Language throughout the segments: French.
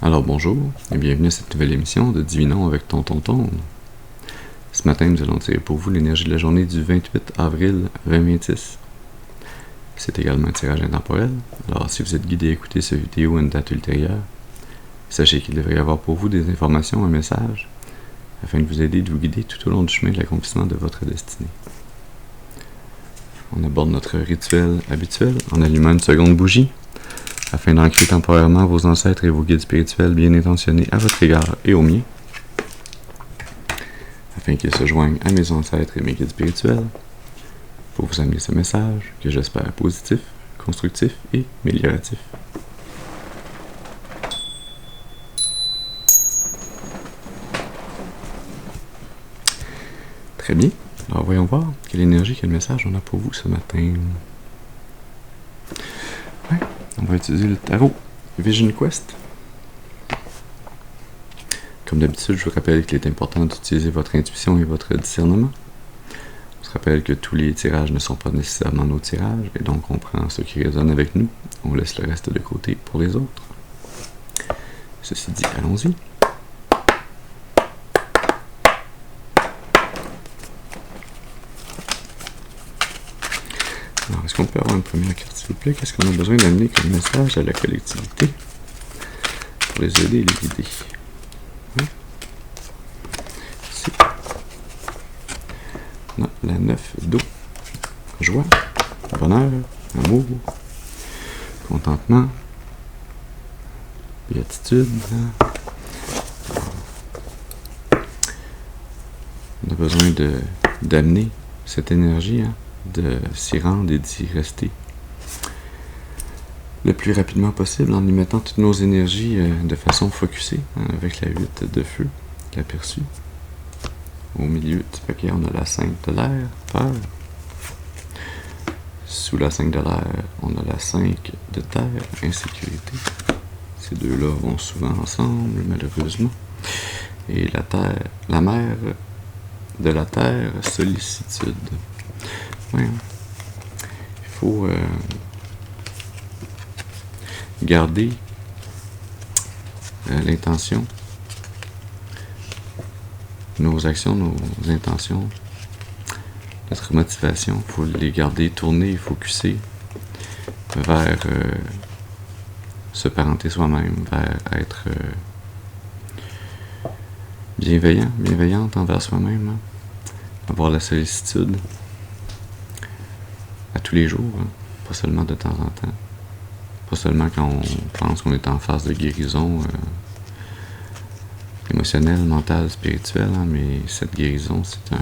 Alors bonjour et bienvenue à cette nouvelle émission de Divinons avec Tonton. Ce matin, nous allons tirer pour vous l'énergie de la journée du 28 avril 2026. C'est également un tirage intemporel, alors si vous êtes guidé à écouter cette vidéo à une date ultérieure, sachez qu'il devrait y avoir pour vous des informations, un message, afin de vous aider et de vous guider tout au long du chemin de l'accomplissement de votre destinée. On aborde notre rituel habituel en allumant une seconde bougie, afin d'ancrer temporairement vos ancêtres et vos guides spirituels bien intentionnés à votre égard et au mien, afin qu'ils se joignent à mes ancêtres et mes guides spirituels, pour vous amener ce message que j'espère positif, constructif et amélioratif. Très bien, alors voyons voir quelle énergie, quel message on a pour vous ce matin. Ouais, on va utiliser le tarot Vision Quest. Comme d'habitude, je vous rappelle qu'il est important d'utiliser votre intuition et votre discernement. On se rappelle que tous les tirages ne sont pas nécessairement nos tirages, et donc on prend ce qui résonne avec nous, on laisse le reste de côté pour les autres. Ceci dit, allons-y. Alors, est-ce qu'on peut avoir une première carte, s'il vous plaît? Qu'est-ce qu'on a besoin d'amener comme message à la collectivité pour les aider et les guider? Oui. Ici. On a la 9 d'eau. Joie, bonheur, amour, contentement, béatitude. On a besoin d'amener cette énergie, de s'y rendre et d'y rester le plus rapidement possible en y mettant toutes nos énergies de façon focusée, avec la 8 de feu, l'aperçu. Au milieu du paquet, on a la 5 de l'air, peur. Sous la 5 de l'air, on a la 5 de terre, insécurité. Ces deux-là vont souvent ensemble, malheureusement. Et la terre, la mer de la terre, sollicitude. Ouais. Il faut garder l'intention, nos actions, nos intentions, notre motivation. Il faut les garder tournées et focusées vers se parenter soi-même, vers être bienveillante envers soi-même, avoir la sollicitude à tous les jours, pas seulement de temps en temps, pas seulement quand on pense qu'on est en phase de guérison émotionnelle, mentale, spirituelle, mais cette guérison, c'est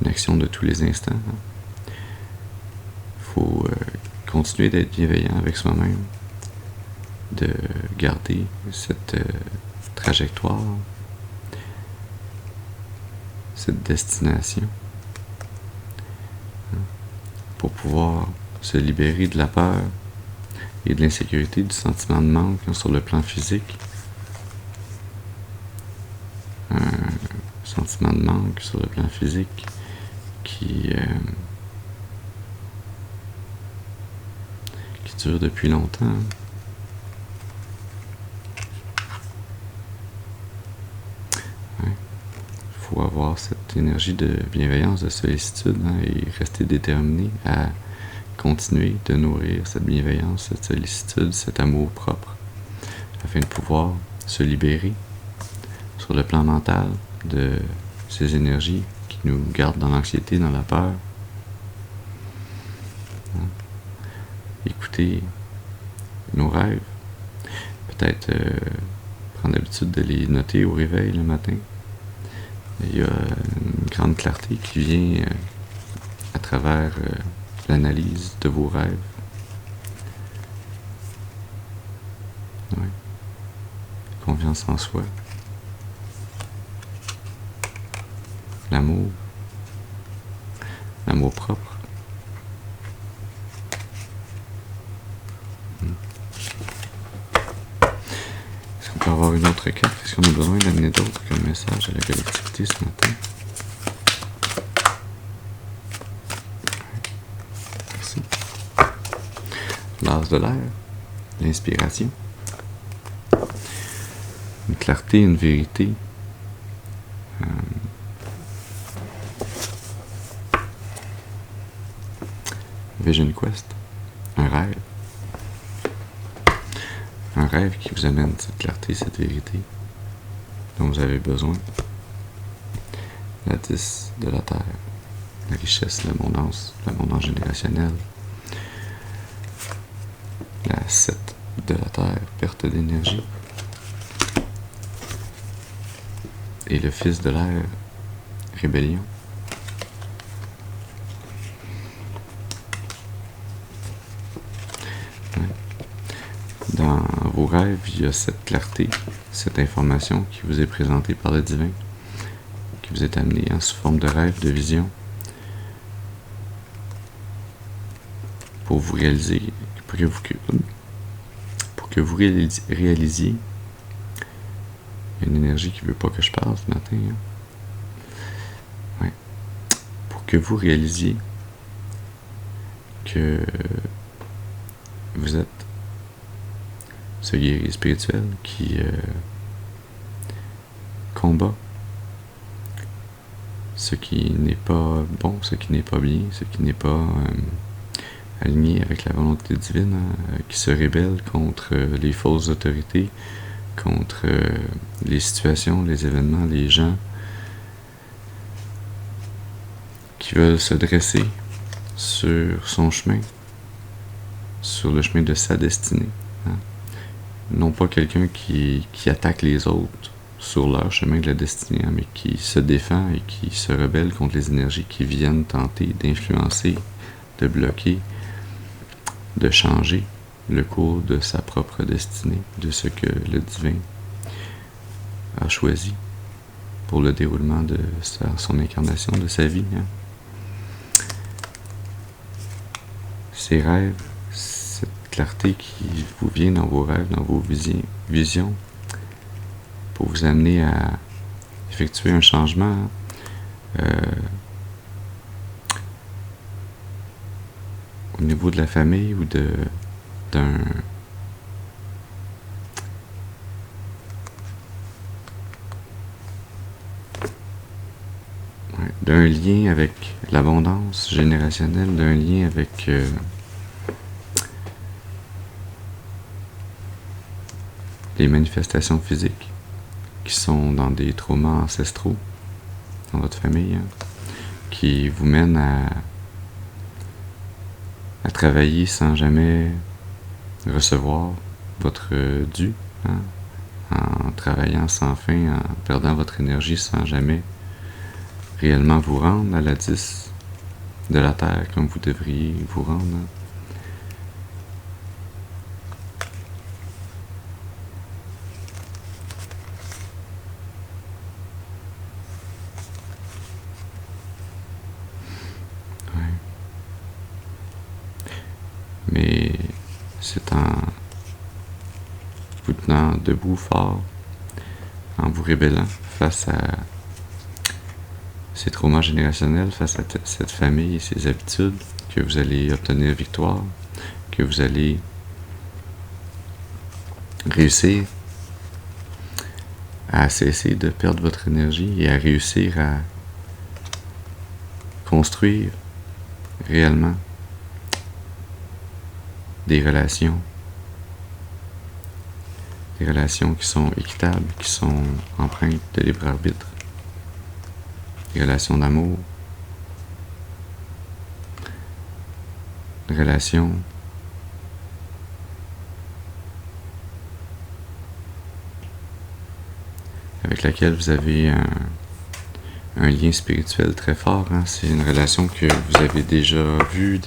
une action de tous les instants. Il faut continuer d'être bienveillant avec soi-même, de garder cette trajectoire, cette destination, pour pouvoir se libérer de la peur et de l'insécurité, du sentiment de manque sur le plan physique. Un sentiment de manque sur le plan physique qui dure depuis longtemps. Il faut avoir cette énergie de bienveillance, de sollicitude, et rester déterminé à continuer de nourrir cette bienveillance, cette sollicitude, cet amour propre, afin de pouvoir se libérer sur le plan mental de ces énergies qui nous gardent dans l'anxiété, dans la peur. Écouter nos rêves, peut-être prendre l'habitude de les noter au réveil le matin. Il y a une grande clarté qui vient à travers l'analyse de vos rêves. Ouais. Confiance en soi. L'amour. L'amour propre. Est-ce qu'on peut avoir une autre carte? Est-ce qu'on a besoin d'amener d'autres comme message à la collectivité ce matin? Merci. L'as de l'air. l'inspiration. Une clarté, une vérité. Vision Quest. Un rêve. Un rêve qui vous amène cette clarté, cette vérité dont vous avez besoin. La 10 de la Terre. La richesse, l'abondance générationnelle. La 7 de la Terre, perte d'énergie. Et le fils de l'air, rébellion. Ouais. Dans vos rêves, il y a cette clarté, cette information qui vous est présentée par le divin, qui vous est amenée sous forme de rêve, de vision, pour vous réaliser, pour que vous réalisiez. Il y a une énergie qui ne veut pas que je parle ce matin. Hein? Ouais. Pour que vous réalisiez que vous êtes ce guerrier spirituel qui combat ce qui n'est pas bon, ce qui n'est pas bien, ce qui n'est pas aligné avec la volonté divine, qui se rébelle contre les fausses autorités, contre les situations, les événements, les gens qui veulent se dresser sur son chemin, sur le chemin de sa destinée. Hein. Non pas quelqu'un qui attaque les autres sur leur chemin de la destinée, hein, mais qui se défend et qui se rebelle contre les énergies qui viennent tenter d'influencer, de bloquer, de changer le cours de sa propre destinée, de ce que le divin a choisi pour le déroulement de son incarnation, de sa vie. Hein. Ces rêves, cette clarté qui vous vient dans vos rêves, dans vos visions, pour vous amener à effectuer un changement au niveau de la famille ou d'un lien avec l'abondance générationnelle, d'un lien avec les manifestations physiques qui sont dans des traumas ancestraux dans votre famille, hein, qui vous mènent à travailler sans jamais recevoir votre dû, hein, en travaillant sans fin, en perdant votre énergie sans jamais réellement vous rendre à la 10 de la Terre comme vous devriez vous rendre. Hein. Mais c'est en vous tenant debout fort, en vous rébellant face à ces traumas générationnels, face à cette famille et ses habitudes, que vous allez obtenir victoire, que vous allez réussir à cesser de perdre votre énergie et à réussir à construire réellement des relations qui sont équitables, qui sont empreintes de libre arbitre, des relations d'amour, des relations avec laquelle vous avez un lien spirituel très fort. Hein? C'est une relation que vous avez déjà vue,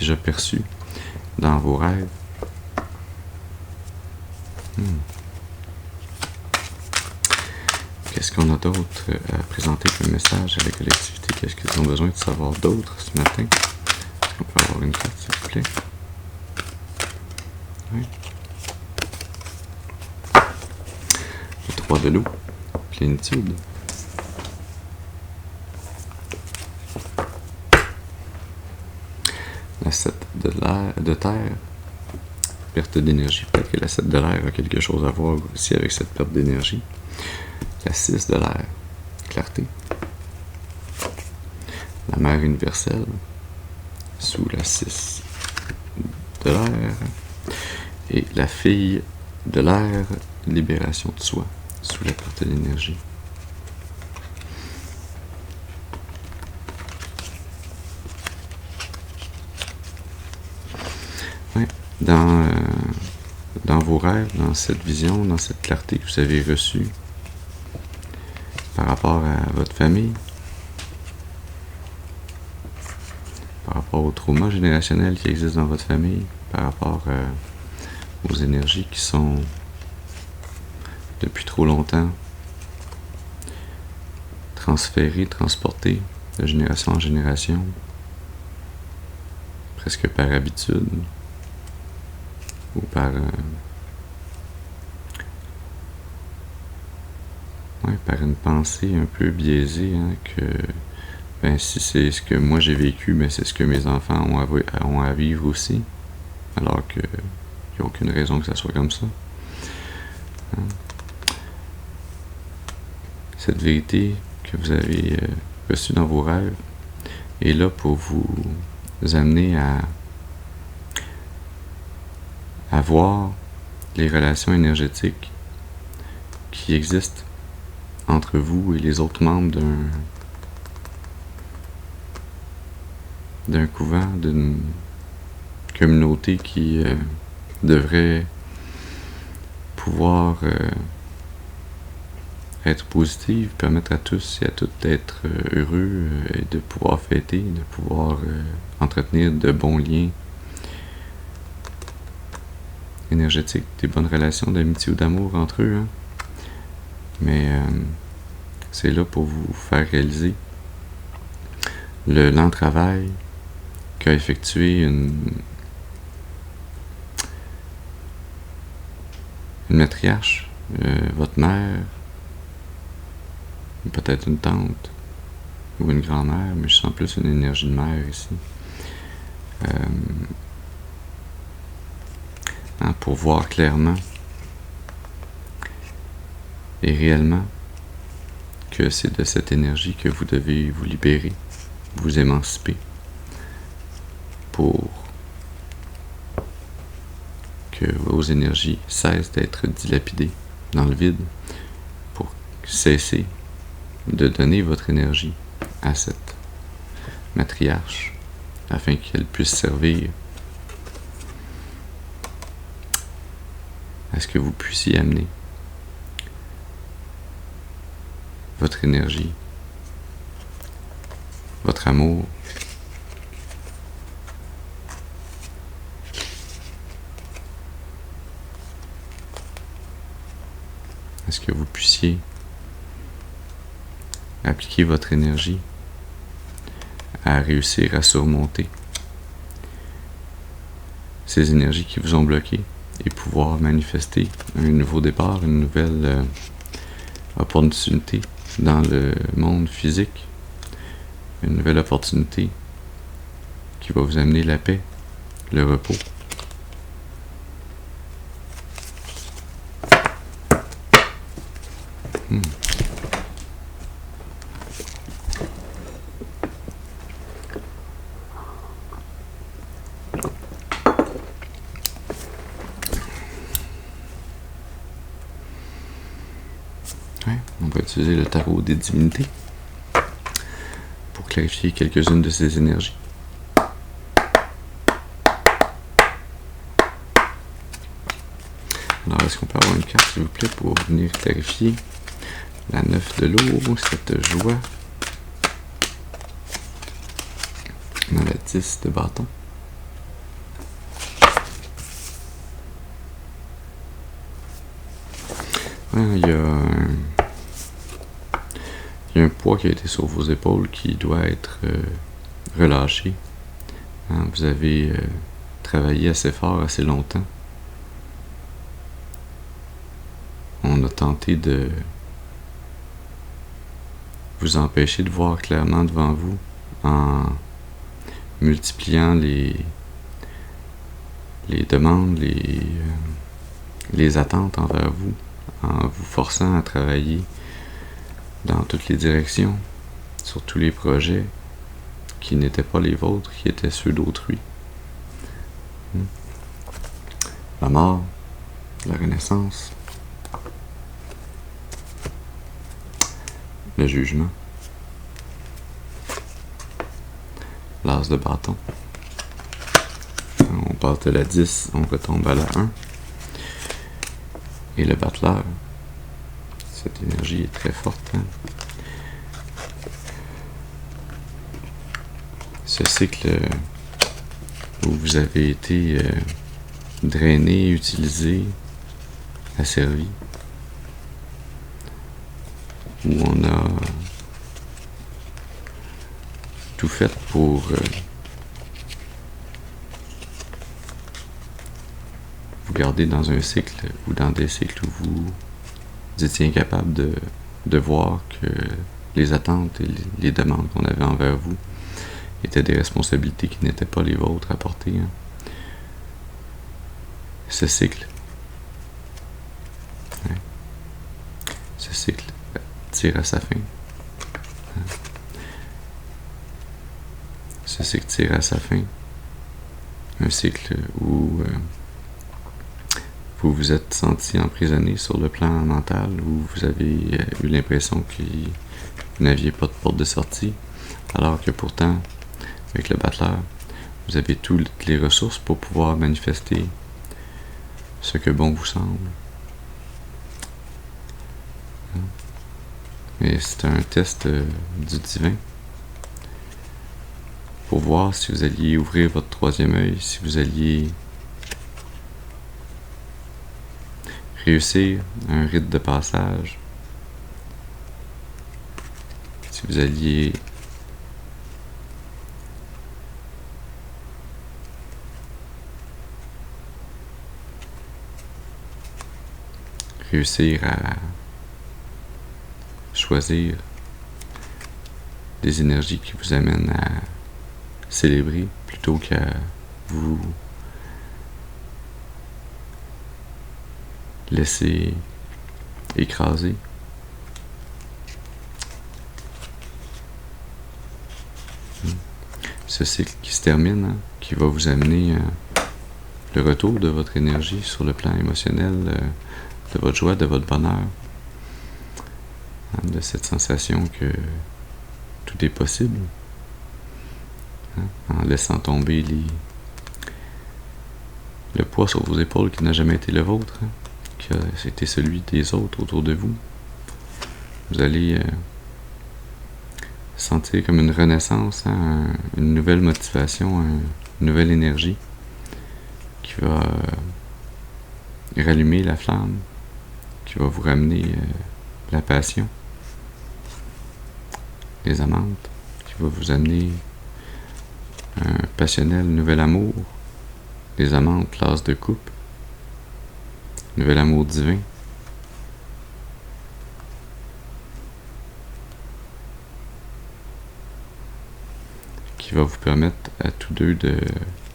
déjà perçue dans vos rêves. Qu'est-ce qu'on a d'autre à présenter comme message à la collectivité? Qu'est-ce qu'ils ont besoin de savoir d'autre ce matin? Est-ce qu'on peut avoir une carte, s'il vous plaît? Oui. Le 3 de l'eau, plénitude. La 7 de terre, perte d'énergie. Peut-être que la 7 de l'air a quelque chose à voir aussi avec cette perte d'énergie. La 6 de l'air, clarté. La mère universelle, sous la 6 de l'air. Et la fille de l'air, libération de soi, sous la perte d'énergie. Ouais. Dans vos rêves, dans cette vision, dans cette clarté que vous avez reçue par rapport à votre famille, par rapport au trauma générationnel qui existe dans votre famille, par rapport aux énergies qui sont depuis trop longtemps transférées, transportées de génération en génération, presque par habitude ou par une pensée un peu biaisée, hein, que si c'est ce que moi j'ai vécu, c'est ce que mes enfants ont à vivre aussi, alors qu'il n'y a aucune raison que ça soit comme ça. Hein? Cette vérité que vous avez reçue dans vos rêves est là pour vous amener à voir les relations énergétiques qui existent entre vous et les autres membres d'un couvent, d'une communauté qui devrait pouvoir être positive, permettre à tous et à toutes d'être heureux et de pouvoir fêter, de pouvoir entretenir de bons liens énergétiques, des bonnes relations d'amitié ou d'amour entre eux. Hein. Mais c'est là pour vous faire réaliser le lent travail qu'a effectué une matriarche, votre mère, peut-être une tante ou une grand-mère, mais je sens plus une énergie de mère ici. Pour voir clairement et réellement que c'est de cette énergie que vous devez vous libérer, vous émanciper, pour que vos énergies cessent d'être dilapidées dans le vide, pour cesser de donner votre énergie à cette matriarche afin qu'elle puisse servir à ce que vous puissiez amener votre énergie, votre amour, à ce que vous puissiez appliquer votre énergie à réussir à surmonter ces énergies qui vous ont bloqué et pouvoir manifester un nouveau départ, une nouvelle opportunité dans le monde physique, une nouvelle opportunité qui va vous amener la paix, le repos. On va utiliser le tarot des divinités pour clarifier quelques-unes de ces énergies. Alors, est-ce qu'on peut avoir une carte, s'il vous plaît, pour venir clarifier la 9 de l'eau, cette joie, dans la 10 de bâton. Il y a un poids qui a été sur vos épaules qui doit être relâché. Vous avez travaillé assez fort, assez longtemps. On a tenté de vous empêcher de voir clairement devant vous en multipliant les les demandes, les attentes envers vous, en vous forçant à travailler dans toutes les directions, sur tous les projets qui n'étaient pas les vôtres, qui étaient ceux d'autrui. La mort, la renaissance, le jugement, l'as de bâton. On passe de la 10, on retombe à la 1. Et le battleur, cette énergie est très forte. Ce cycle où vous avez été drainé, utilisé, asservi, où on a tout fait pour vous garder dans un cycle ou dans des cycles où vous étiez incapable de voir que les attentes et les demandes qu'on avait envers vous étaient des responsabilités qui n'étaient pas les vôtres à porter. Ce cycle, ce cycle tire à sa fin. Ce cycle tire à sa fin. Un cycle où vous vous êtes senti emprisonné sur le plan mental, où vous avez eu l'impression que vous n'aviez pas de porte de sortie, alors que pourtant, avec le battleur, vous avez toutes les ressources pour pouvoir manifester ce que bon vous semble. Et c'est un test du divin pour voir si vous alliez ouvrir votre troisième œil, si vous alliez réussir un rite de passage, si vous alliez réussir à choisir des énergies qui vous amènent à célébrer plutôt qu'à vous laisser écraser. Ce cycle qui se termine, qui va vous amener le retour de votre énergie sur le plan émotionnel, de votre joie, de votre bonheur, de cette sensation que tout est possible, en laissant tomber le poids sur vos épaules qui n'a jamais été le vôtre, qui a été celui des autres autour de vous. Vous allez sentir comme une renaissance, une nouvelle motivation, une nouvelle énergie qui va rallumer la flamme, qui va vous ramener la passion, les amantes, qui va vous amener un passionnel nouvel amour, les amantes, l'as de coupe, nouvel amour divin, qui va vous permettre à tous deux de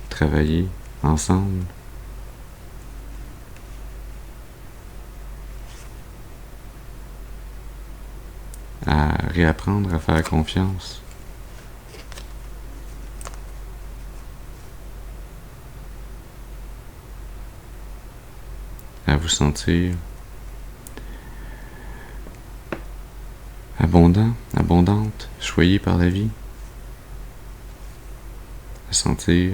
travailler ensemble à réapprendre à faire confiance, à vous sentir abondant, abondante, choyé par la vie, à sentir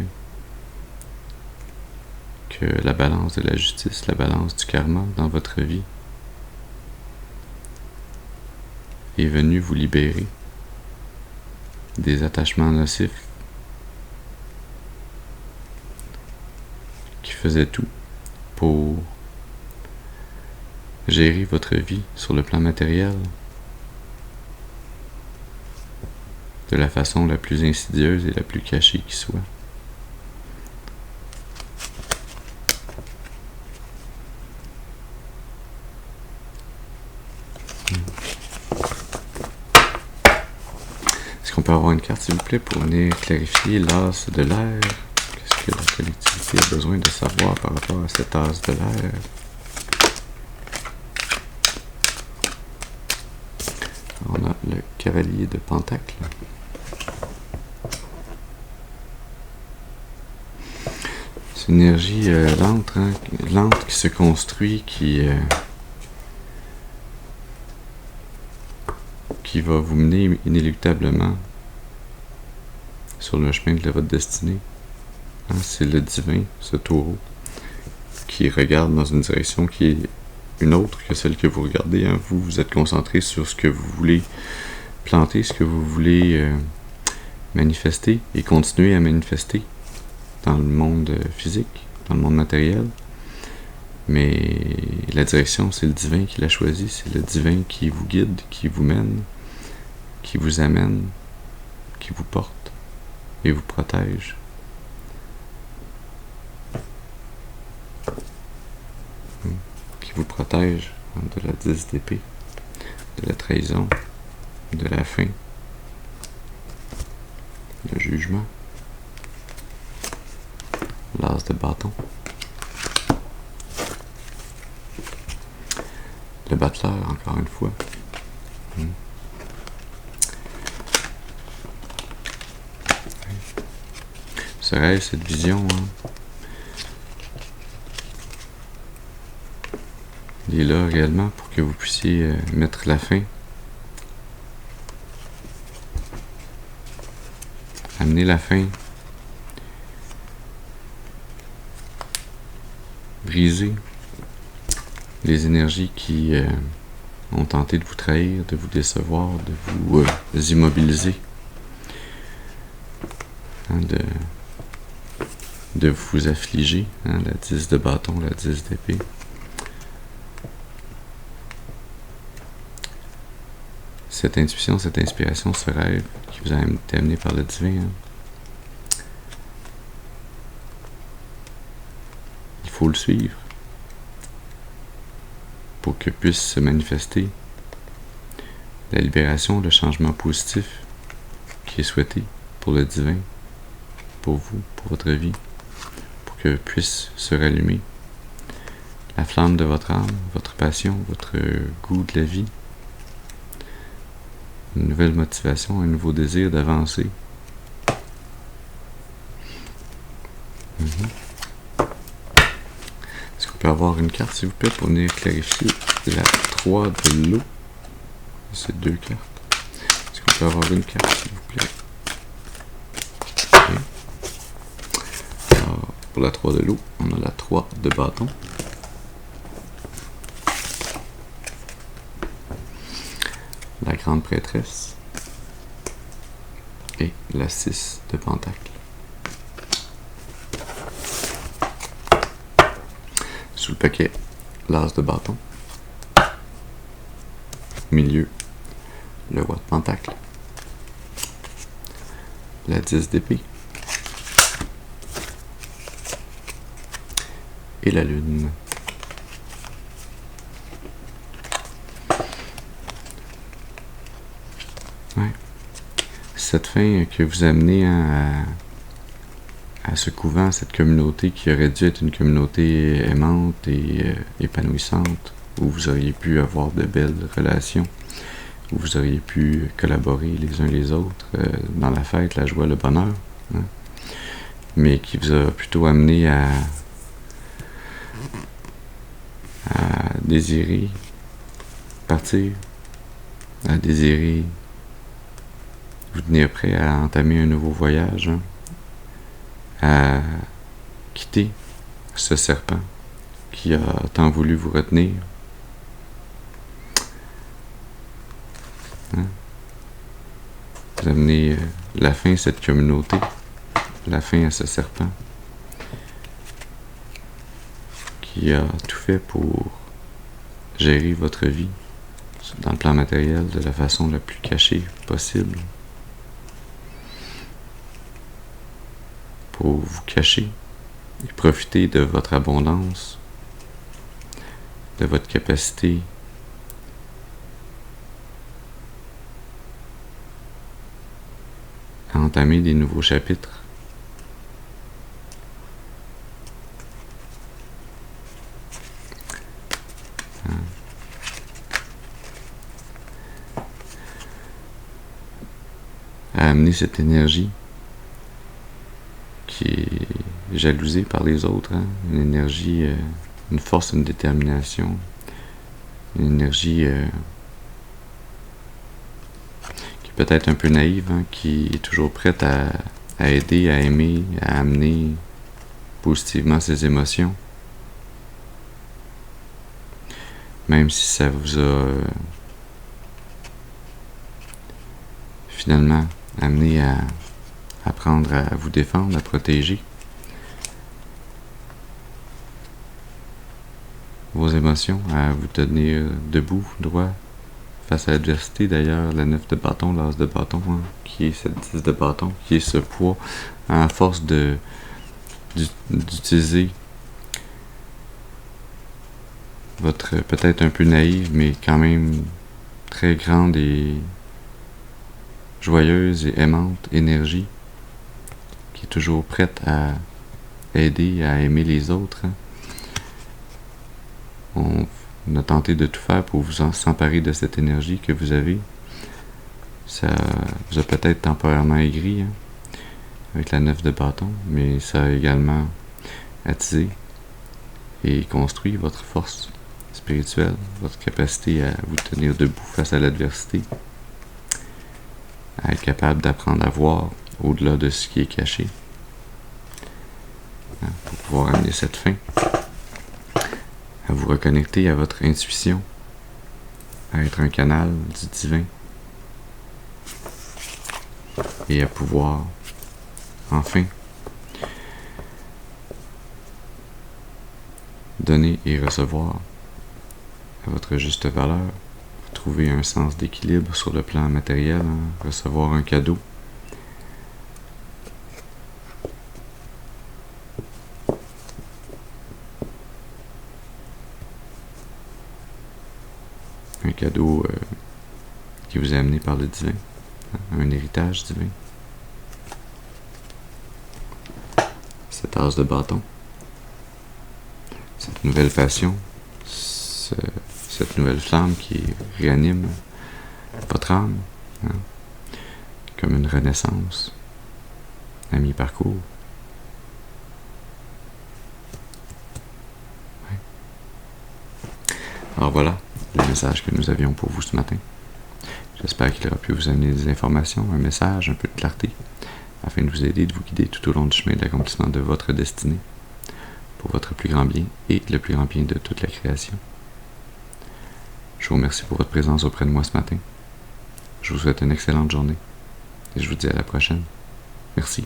que la balance de la justice, la balance du karma dans votre vie est venue vous libérer des attachements nocifs qui faisaient tout pour gérer votre vie sur le plan matériel de la façon la plus insidieuse et la plus cachée qui soit. Est-ce qu'on peut avoir une carte, s'il vous plaît, pour venir clarifier l'as de l'air? Qu'est-ce que la collectivité l'humanité a besoin de savoir par rapport à cet as de l'air. On a le cavalier de Pentacle. C'est une énergie lente, hein, lente qui se construit, qui va vous mener inéluctablement sur le chemin de votre destinée. Hein, c'est le divin, ce taureau, qui regarde dans une direction qui est une autre que celle que vous regardez. Hein. Vous êtes concentré sur ce que vous voulez planter, ce que vous voulez manifester et continuer à manifester dans le monde physique, dans le monde matériel. Mais la direction, c'est le divin qui l'a choisi, c'est le divin qui vous guide, qui vous mène, qui vous amène, qui vous porte et vous protège. Qui vous protège de la 10 d'épée, de la trahison, de la faim, le jugement, l'as de bâton, le battleur, encore une fois. Serait cette vision, hein? Il est là réellement pour que vous puissiez mettre la fin, amener la fin, briser les énergies qui ont tenté de vous trahir, de vous décevoir, de vous immobiliser, hein, de vous affliger, hein, la 10 de bâton, la 10 d'épée. Cette intuition, cette inspiration, ce rêve qui vous a été amené par le divin, hein, il faut le suivre pour que puisse se manifester la libération, le changement positif qui est souhaité pour le divin, pour vous, pour votre vie, pour que puisse se rallumer la flamme de votre âme, votre passion, votre goût de la vie, une nouvelle motivation, un nouveau désir d'avancer. Est-ce qu'on peut avoir une carte, s'il vous plaît, pour venir clarifier la 3 de l'eau? C'est 2 cartes. Est-ce qu'on peut avoir une carte, s'il vous plaît? Okay. Alors, pour la 3 de l'eau, on a la 3 de bâton. La grande prêtresse et la 6 de pentacle. Sous le paquet, l'as de bâton. Au milieu, le roi de pentacle. La 10 d'épée. Et la lune. Ouais. Cette fin que vous amenez à ce couvent, à cette communauté qui aurait dû être une communauté aimante et épanouissante, où vous auriez pu avoir de belles relations, où vous auriez pu collaborer les uns les autres dans la fête, la joie, le bonheur, hein, mais qui vous a plutôt amené à désirer partir, à désirer vous tenir prêt à entamer un nouveau voyage, hein, à quitter ce serpent qui a tant voulu vous retenir. Hein? Vous amenez la fin à cette communauté, la fin à ce serpent qui a tout fait pour gérer votre vie dans le plan matériel de la façon la plus cachée possible, pour vous cacher et profiter de votre abondance, de votre capacité à entamer des nouveaux chapitres amener cette énergie qui est jalousée par les autres, hein? Une énergie, une force, une détermination, une énergie qui est peut-être un peu naïve, hein? Qui est toujours prête à aider, à aimer, à amener positivement ses émotions, même si ça vous a finalement amené à apprendre à vous défendre, à protéger vos émotions, à vous tenir debout, droit, face à l'adversité. D'ailleurs, la 9 de bâton, l'as de bâton, hein, qui est cette 10 de bâton, qui est ce poids, à force d'utiliser votre peut-être un peu naïve, mais quand même très grande et joyeuse et aimante énergie, qui est toujours prête à aider, à aimer les autres, hein. On a tenté de tout faire pour vous s'emparer de cette énergie que vous avez. Ça vous a peut-être temporairement aigri, hein, avec la 9 de bâton, mais ça a également attisé et construit votre force spirituelle, votre capacité à vous tenir debout face à l'adversité, à être capable d'apprendre à voir au-delà de ce qui est caché, hein, pour pouvoir amener cette fin, à vous reconnecter à votre intuition, à être un canal du divin et à pouvoir enfin donner et recevoir à votre juste valeur, trouver un sens d'équilibre sur le plan matériel, hein, recevoir un cadeau, qui vous est amené par le divin, hein, un héritage divin. Cette as de bâton, cette nouvelle passion, cette nouvelle flamme qui réanime votre âme, hein, comme une renaissance à mi-parcours. Ouais. Alors voilà le message que nous avions pour vous ce matin. J'espère qu'il aura pu vous amener des informations, un message, un peu de clarté, afin de vous aider, de vous guider tout au long du chemin de l'accomplissement de votre destinée, pour votre plus grand bien et le plus grand bien de toute la création. Je vous remercie pour votre présence auprès de moi ce matin. Je vous souhaite une excellente journée et je vous dis à la prochaine. Merci.